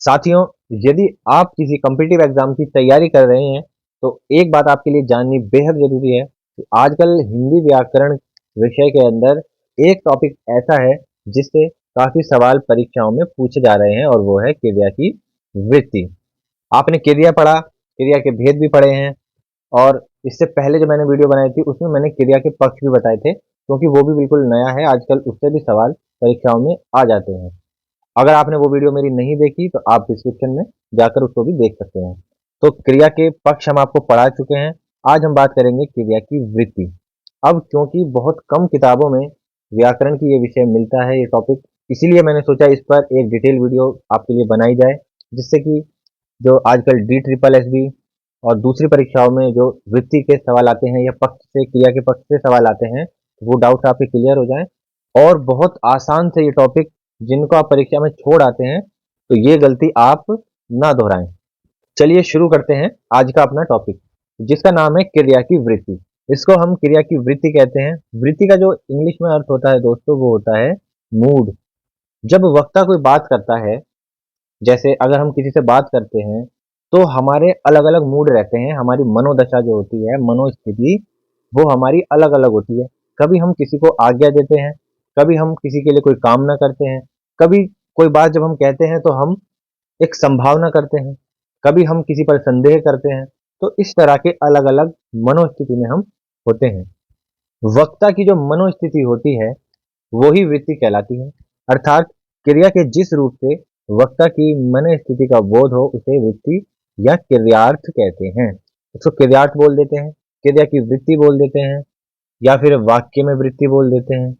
साथियों, यदि आप किसी कॉम्पिटिटिव एग्जाम की तैयारी कर रहे हैं तो एक बात आपके लिए जाननी बेहद जरूरी है कि आजकल हिंदी व्याकरण विषय के अंदर एक टॉपिक ऐसा है जिससे काफी सवाल परीक्षाओं में पूछे जा रहे हैं और वो है क्रिया की वृत्ति। आपने क्रिया पढ़ा, क्रिया के भेद भी पढ़े हैं और इससे पहले जो मैंने वीडियो बनाई थी उसमें मैंने क्रिया के पक्ष भी बताए थे, क्योंकि वो भी बिल्कुल नया है। आजकल उससे भी सवाल परीक्षाओं में आ जाते हैं। अगर आपने वो वीडियो मेरी नहीं देखी तो आप डिस्क्रिप्शन में जाकर उसको भी देख सकते हैं। तो क्रिया के पक्ष हम आपको पढ़ा चुके हैं। आज हम बात करेंगे क्रिया की वृत्ति। अब क्योंकि बहुत कम किताबों में व्याकरण की ये विषय मिलता है, ये टॉपिक, इसीलिए मैंने सोचा इस पर एक डिटेल वीडियो आपके लिए बनाई जाए, जिससे कि जो आजकल DSSB और दूसरी परीक्षाओं में जो वृत्ति के सवाल आते हैं या पक्ष से, क्रिया के पक्ष से सवाल आते हैं, वो डाउट्स आपके क्लियर हो जाएं और बहुत आसान से ये टॉपिक जिनको आप परीक्षा में छोड़ आते हैं तो ये गलती आप ना दोहराएं। चलिए शुरू करते हैं आज का अपना टॉपिक, जिसका नाम है क्रिया की वृत्ति। इसको हम क्रिया की वृत्ति कहते हैं। वृत्ति का जो इंग्लिश में अर्थ होता है दोस्तों, वो होता है मूड। जब वक्ता कोई बात करता है, जैसे अगर हम किसी से बात करते हैं तो हमारे अलग अलग मूड रहते हैं। हमारी मनोदशा जो होती है, मनोस्थिति, वो हमारी अलग अलग होती है। कभी हम किसी को आज्ञा देते हैं, कभी हम किसी के लिए कोई कामना करते हैं, कभी कोई बात जब हम कहते हैं तो हम एक संभावना करते हैं, कभी हम किसी पर संदेह करते हैं। तो इस तरह के अलग अलग मनोस्थिति में हम होते हैं। वक्ता की जो मनोस्थिति होती है वो ही वृत्ति कहलाती है। अर्थात क्रिया के जिस रूप से वक्ता की मनोस्थिति का बोध हो उसे वृत्ति या क्रियार्थ कहते हैं। उसको क्रियार्थ बोल देते हैं, क्रिया की वृत्ति बोल देते हैं, या फिर वाक्य में वृत्ति बोल देते हैं,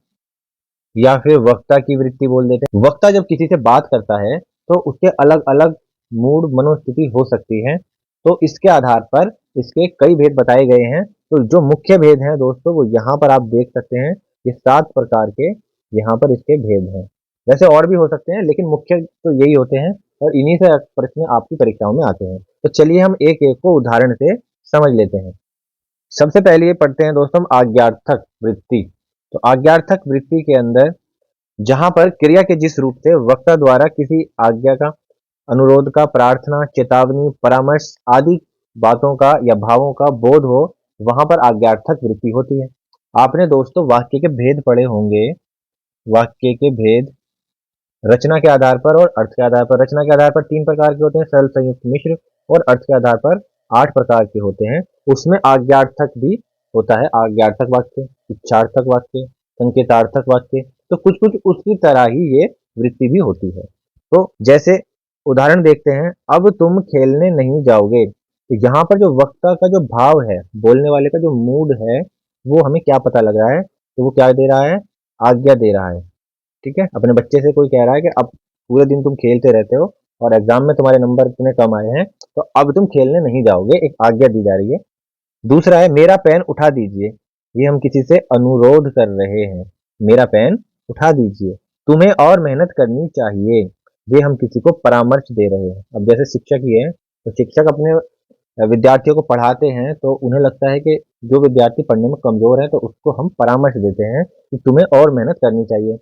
या फिर वक्ता की वृत्ति बोल देते हैं। वक्ता जब किसी से बात करता है तो उसके अलग अलग मूड, मनोस्थिति हो सकती है। तो इसके आधार पर इसके कई भेद बताए गए हैं। तो जो मुख्य भेद हैं दोस्तों, वो यहाँ पर आप देख सकते हैं। ये 7 प्रकार के यहाँ पर इसके भेद हैं। वैसे और भी हो सकते हैं, लेकिन मुख्य तो यही होते हैं और इन्हीं से प्रश्न आपकी परीक्षाओं में आते हैं। तो चलिए हम एक एक को उदाहरण से समझ लेते हैं। सबसे पहले ये पढ़ते हैं दोस्तों आज्ञार्थक वृत्ति। तो आज्ञार्थक वृत्ति के अंदर जहां पर क्रिया के जिस रूप से वक्ता द्वारा किसी आज्ञा का, अनुरोध का, प्रार्थना, चेतावनी, परामर्श आदि बातों का या भावों का बोध हो, वहां पर आज्ञार्थक वृत्ति होती है। आपने दोस्तों वाक्य के भेद पढ़े होंगे। वाक्य के भेद रचना के आधार पर और अर्थ के आधार पर। रचना के आधार पर 3 प्रकार के होते हैं, सरल, संयुक्त, मिश्र, और अर्थ के आधार पर 8 प्रकार के होते हैं। उसमें आज्ञार्थक भी होता है। आज्ञार्थक वाक्य, इच्छार्थक वाक्य, संकेतार्थक वाक्य, तो कुछ कुछ उसकी तरह ही ये वृत्ति भी होती है। तो जैसे उदाहरण देखते हैं, अब तुम खेलने नहीं जाओगे। तो यहाँ पर जो वक्ता का जो भाव है, बोलने वाले का जो मूड है, वो हमें क्या पता लग रहा है? तो वो क्या दे रहा है? आज्ञा दे रहा है। ठीक है, अपने बच्चे से कोई कह रहा है कि अब पूरे दिन तुम खेलते रहते हो और एग्जाम में तुम्हारे नंबर इतने कम आए हैं, तो अब तुम खेलने नहीं जाओगे, एक आज्ञा दी जा रही है। दूसरा है मेरा पेन उठा दीजिए। ये हम किसी से अनुरोध कर रहे हैं, मेरा पेन उठा दीजिए। तुम्हें और मेहनत करनी चाहिए, ये हम किसी को परामर्श दे रहे हैं। अब जैसे शिक्षक ही है, तो शिक्षक अपने विद्यार्थियों को पढ़ाते हैं तो उन्हें लगता है कि जो विद्यार्थी पढ़ने में कमजोर है तो उसको हम परामर्श देते हैं कि तुम्हें और मेहनत करनी चाहिए।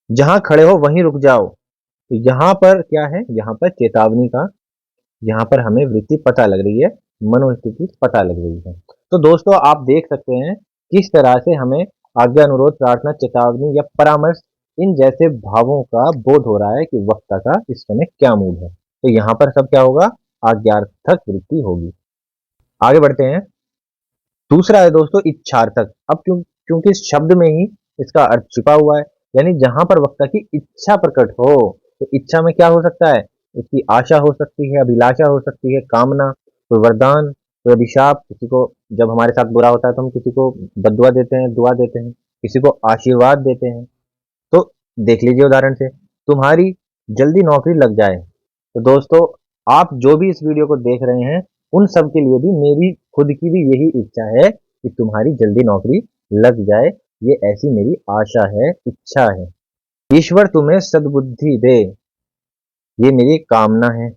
जहां खड़े हो वहीं रुक जाओ। तो यहाँ पर क्या है? यहाँ पर चेतावनी का, यहाँ पर हमें वृत्ति पता लग रही है, मनोस्थिति पता लग रही है। तो दोस्तों आप देख सकते हैं किस तरह से हमें आज्ञा, अनुरोध, प्रार्थना, चेतावनी या परामर्श, इन जैसे भावों का बोध हो रहा है कि वक्ता का इस समय क्या मूड है। तो यहाँ पर सब क्या होगा? आज्ञार्थक वृत्ति होगी। आगे बढ़ते हैं। दूसरा है दोस्तों इच्छार्थक। अब क्योंकि इस शब्द में ही इसका अर्थ छिपा हुआ है, यानी जहां पर वक्ता की इच्छा प्रकट हो। तो इच्छा में क्या हो सकता है? उसकी आशा हो सकती है, अभिलाषा हो सकती है, कामना, कोई वरदान, कोई अभिशाप। किसी को जब हमारे साथ बुरा होता है तो हम किसी को बद्दुआ देते हैं, दुआ देते हैं, किसी को आशीर्वाद देते हैं। तो देख लीजिए उदाहरण से, तुम्हारी जल्दी नौकरी लग जाए। तो दोस्तों आप जो भी इस वीडियो को देख रहे हैं, उन सब के लिए भी मेरी खुद की भी यही इच्छा है कि तुम्हारी जल्दी नौकरी लग जाए। ये ऐसी मेरी आशा है, इच्छा है। ईश्वर तुम्हें सद्बुद्धि दे, ये मेरी कामना है।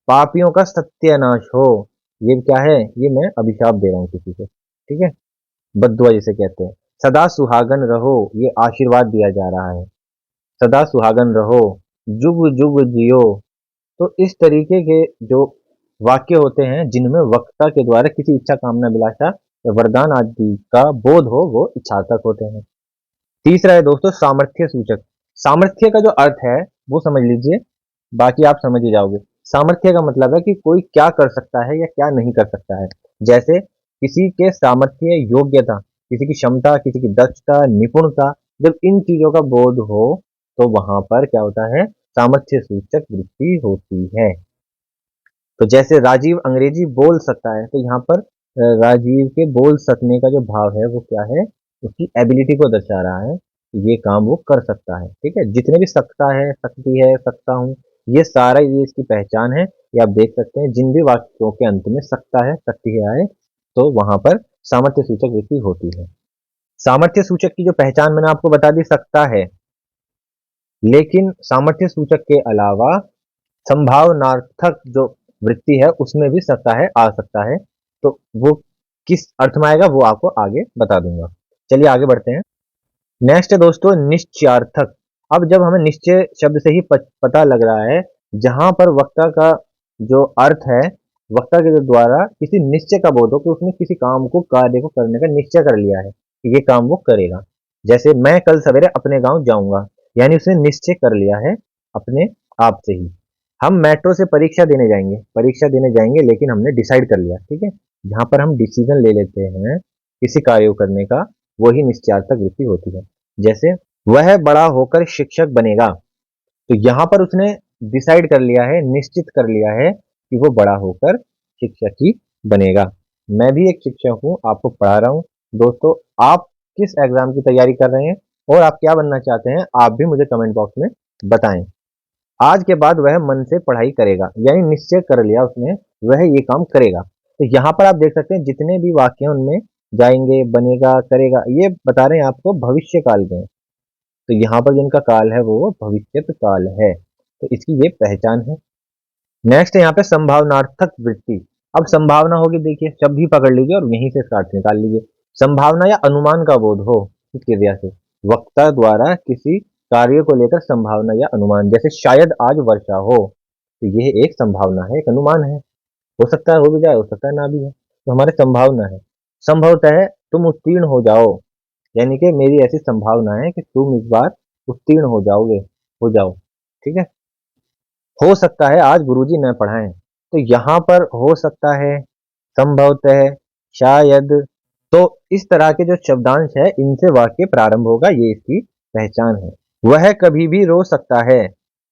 पापियों का सत्यानाश हो, ये क्या है? ये मैं अभिशाप दे रहा हूँ किसी को। ठीक है, बद्दुआ जिसे कहते हैं। सदा सुहागन रहो, ये आशीर्वाद दिया जा रहा है। सदा सुहागन रहो, जुग जुग जियो। तो इस तरीके के जो वाक्य होते हैं जिनमें वक्ता के द्वारा किसी इच्छा, कामना, अभिलाषा या वरदान आदि का बोध हो, वो इच्छार्थक होते हैं। तीसरा है दोस्तों सामर्थ्य सूचक। सामर्थ्य का जो अर्थ है वो समझ लीजिए, बाकी आप समझ ही जाओगे। सामर्थ्य का मतलब है कि कोई क्या कर सकता है या क्या नहीं कर सकता है। जैसे किसी के सामर्थ्य, योग्यता, किसी की क्षमता, किसी की दक्षता, निपुणता, जब इन चीजों का बोध हो तो वहां पर क्या होता है, सामर्थ्य सूचक वृत्ति होती है। तो जैसे राजीव अंग्रेजी बोल सकता है, तो यहाँ पर राजीव के बोल सकने का जो भाव है वो क्या है, उसकी एबिलिटी को दर्शा रहा है, ये काम वो कर सकता है। ठीक है, जितने भी सकता है, सकती है, सकता हूँ, ये सारा ये इसकी पहचान है। ये आप देख सकते हैं जिन भी वाक्यों के अंत में सकता है, सकती है आए, तो वहां पर सामर्थ्य सूचक वृत्ति होती है। सामर्थ्य सूचक की जो पहचान मैंने आपको बता दी, सकता है, लेकिन सामर्थ्य सूचक के अलावा संभावनार्थक जो वृत्ति है उसमें भी सकता है आ सकता है। तो वो किस अर्थ में आएगा वो आपको आगे बता दूंगा। चलिए आगे बढ़ते हैं। नेक्स्ट है दोस्तों निश्चयार्थक। अब जब हमें निश्चय शब्द से ही पता लग रहा है, जहां पर वक्ता का जो अर्थ है, वक्ता के द्वारा किसी निश्चय का बोध हो कि उसने किसी काम को, कार्य को करने का निश्चय कर लिया है कि ये काम वो करेगा। जैसे मैं कल सवेरे अपने गांव जाऊंगा, यानी उसने निश्चय कर लिया है अपने आप से ही। हम मेट्रो से परीक्षा देने जाएंगे, लेकिन हमने डिसाइड कर लिया। ठीक है, जहां पर हम डिसीजन ले लेते हैं किसी कार्य को करने का, वही निश्चयार्थक वृत्ति होती है। जैसे वह बड़ा होकर शिक्षक बनेगा, तो यहां पर उसने डिसाइड कर लिया है, निश्चित कर लिया है कि वो बड़ा होकर शिक्षक ही बनेगा। मैं भी एक शिक्षक हूं, आपको पढ़ा रहा हूं। दोस्तों, आप किस एग्जाम की तैयारी कर रहे हैं और आप क्या बनना चाहते हैं, आप भी मुझे कमेंट बॉक्स में बताएं। आज के बाद वह मन से पढ़ाई करेगा, यानी निश्चय कर लिया उसने, वह ये काम करेगा। तो यहाँ पर आप देख सकते हैं जितने भी वाक्य उनमें जाएंगे, बनेगा, करेगा, ये बता रहे हैं आपको भविष्य काल के। तो यहाँ पर जिनका काल है वो भविष्यत काल है, तो इसकी ये पहचान है। नेक्स्ट है यहाँ पे संभावनार्थक वृत्ति। अब संभावना होगी, देखिए शब्द ही पकड़ लीजिए और यहीं से स्टार्ट निकाल लीजिए। संभावना या अनुमान का बोध हो इस क्रिया से, वक्ता द्वारा किसी कार्य को लेकर संभावना या अनुमान, जैसे शायद आज वर्षा हो, तो यह एक संभावना है, एक अनुमान है। हो सकता है हो भी जाए, हो सकता है ना भी है, तो हमारे संभावना है। संभवतः है तुम उत्तीर्ण हो जाओ, यानी कि मेरी ऐसी संभावना है कि तुम इस बार उत्तीर्ण हो जाओगे, हो जाओ। ठीक है, हो सकता है आज गुरुजी न पढ़ाएं, तो यहां पर हो सकता है, संभवतः, शायद, तो इस तरह के जो शब्दांश है इनसे वाक्य प्रारंभ होगा, ये इसकी पहचान है। वह कभी भी रो सकता है।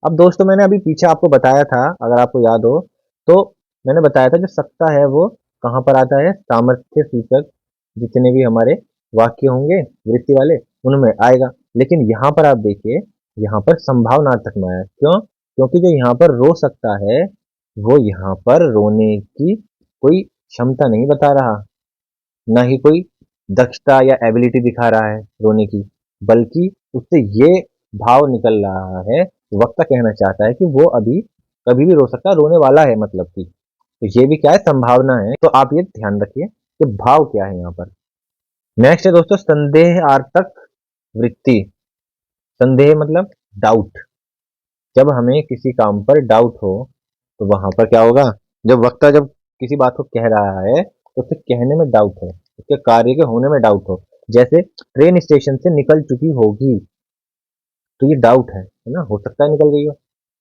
अब दोस्तों मैंने अभी पीछे आपको बताया था, अगर आपको याद हो तो, मैंने बताया था जो सकता है वो कहां पर आता है, सामर्थ्य सूचक जितने भी हमारे वाक्य होंगे वृत्ति वाले उनमें आएगा। लेकिन यहाँ पर आप देखिए, यहाँ पर संभावनार्थक में आया, क्यों? क्योंकि जो यहाँ पर रो सकता है वो यहाँ पर रोने की कोई क्षमता नहीं बता रहा, ना ही कोई दक्षता या एबिलिटी दिखा रहा है रोने की, बल्कि उससे ये भाव निकल रहा है, वक्ता कहना चाहता है कि वो अभी कभी भी रो सकता है, रोने वाला है मतलब कि। तो ये भी क्या है, संभावना है। तो आप ये ध्यान रखिए कि भाव क्या है यहाँ पर। नेक्स्ट है दोस्तों संदेहार्थक वृत्ति। संदेह मतलब डाउट। जब हमें किसी काम पर डाउट हो तो वहां पर क्या होगा, जब वक्ता जब किसी बात को कह रहा है तो उसे कहने में डाउट हो, उसके कार्य के होने में डाउट हो। जैसे ट्रेन स्टेशन से निकल चुकी होगी, तो ये डाउट है ना, हो सकता है निकल गई हो,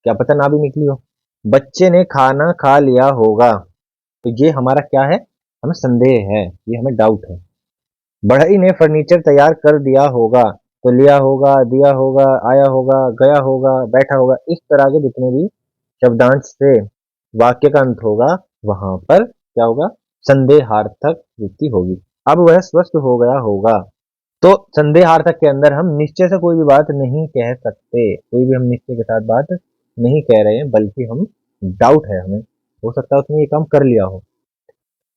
क्या पता ना भी निकली हो। बच्चे ने खाना खा लिया होगा, तो ये हमारा क्या है, हमें संदेह है, ये हमें डाउट है। बढ़ई ने फर्नीचर तैयार कर दिया होगा, तो लिया होगा, दिया होगा, आया होगा, गया होगा, बैठा होगा, इस तरह के जितने भी शब्दांश से वाक्य का अंत होगा वहां पर क्या होगा, संदेहार्थक वृत्ति होगी। अब वह स्वस्थ हो गया होगा, तो संदेहार्थक के अंदर हम निश्चय से कोई भी बात नहीं कह सकते, कोई भी हम निश्चय के साथ बात नहीं कह रहे हैं, बल्कि हम डाउट है हमें, हो सकता है उसने ये काम कर लिया हो।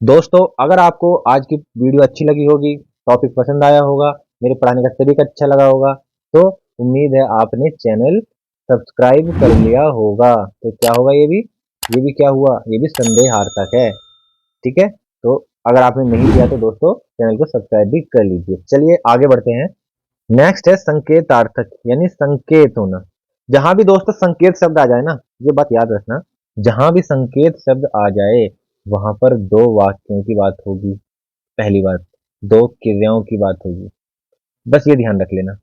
दोस्तों, अगर आपको आज की वीडियो अच्छी लगी होगी, टॉपिक पसंद आया होगा, मेरे पढ़ाने का तरीका अच्छा लगा होगा, तो उम्मीद है आपने चैनल सब्सक्राइब कर लिया होगा। तो क्या होगा, ये भी क्या हुआ, ये भी संदेहार्थक है। ठीक है, तो अगर आपने नहीं किया तो दोस्तों चैनल को सब्सक्राइब भी कर लीजिए। चलिए आगे बढ़ते हैं। नेक्स्ट है संकेतार्थक, यानी संकेत होना। जहां भी दोस्तों संकेत शब्द आ जाए ना, ये बात याद रखना, जहां भी संकेत शब्द आ जाए वहां पर दो वाक्यों की बात होगी। पहली बात, दो क्रियाओं की बात होगी। बस ये ध्यान रख लेना।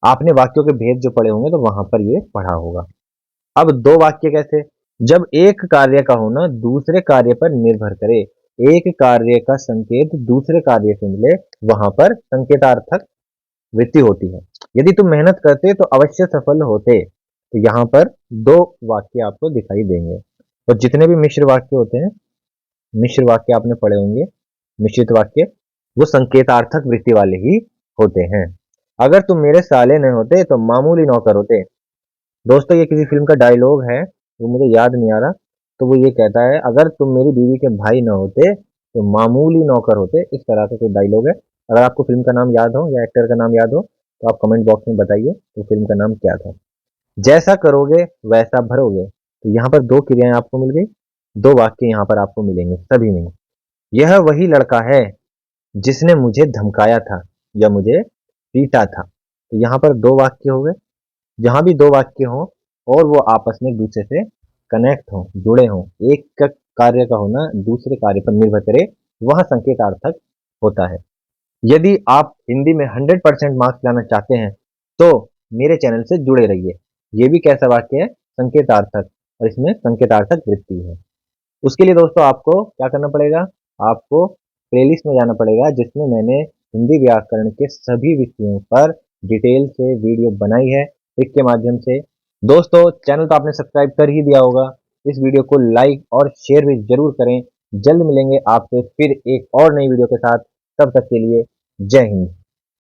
आपने वाक्यों के भेद जो पढ़े होंगे तो वहां पर ये पढ़ा होगा। अब दो वाक्य कैसे? जब एक कार्य का होना दूसरे कार्य पर निर्भर करे, एक कार्य का संकेत दूसरे कार्य से मिले, वहां पर संकेतार्थक वृत्ति होती है। यदि तुम मेहनत करते तो अवश्य सफल होते, तो यहाँ पर दो वाक्य आपको दिखाई देंगे। और जितने भी मिश्र वाक्य होते हैं, मिश्र वाक्य आपने पढ़े होंगे, मिश्रित वाक्य, वो संकेतार्थक वृत्ति वाले ही होते हैं। अगर तुम मेरे साले नहीं होते तो मामूली नौकर होते। दोस्तों, ये किसी फिल्म का डायलॉग है, वो मुझे याद नहीं आ रहा। तो वो ये कहता है, अगर तुम मेरी बीवी के भाई न होते तो मामूली नौकर होते। इस तरह का कोई डायलॉग है। अगर आपको फिल्म का नाम याद हो या एक्टर का नाम याद हो तो आप कमेंट बॉक्स में बताइए तो फिल्म का नाम क्या था। जैसा करोगे वैसा भरोगे, तो यहाँ पर दो क्रियाएं आपको मिल गई, दो वाक्य यहाँ पर आपको मिलेंगे सभी में। यह वही लड़का है जिसने मुझे धमकाया था या मुझे पीटा था। तो यहाँ पर दो वाक्य हो गए। जहां भी दो वाक्य हों और वो आपस में एक दूसरे से कनेक्ट हों, जुड़े हों, एक का कार्य का होना दूसरे कार्य पर निर्भर करे, वह संकेतार्थक होता है। यदि आप हिंदी में 100% मार्क्स लाना चाहते हैं तो मेरे चैनल से जुड़े रहिए। ये भी कैसा वाक्य है? संकेतार्थक, और इसमें संकेतार्थक वृत्ति है। उसके लिए दोस्तों आपको क्या करना पड़ेगा? आपको प्लेलिस्ट में जाना पड़ेगा, जिसमें मैंने हिंदी व्याकरण के सभी विषयों पर डिटेल से वीडियो बनाई है ट्रिक के माध्यम से। दोस्तों, चैनल तो आपने सब्सक्राइब कर ही दिया होगा। इस वीडियो को लाइक और शेयर भी जरूर करें। जल्द मिलेंगे आपसे फिर एक और नई वीडियो के साथ। तब तक के लिए जय हिंद।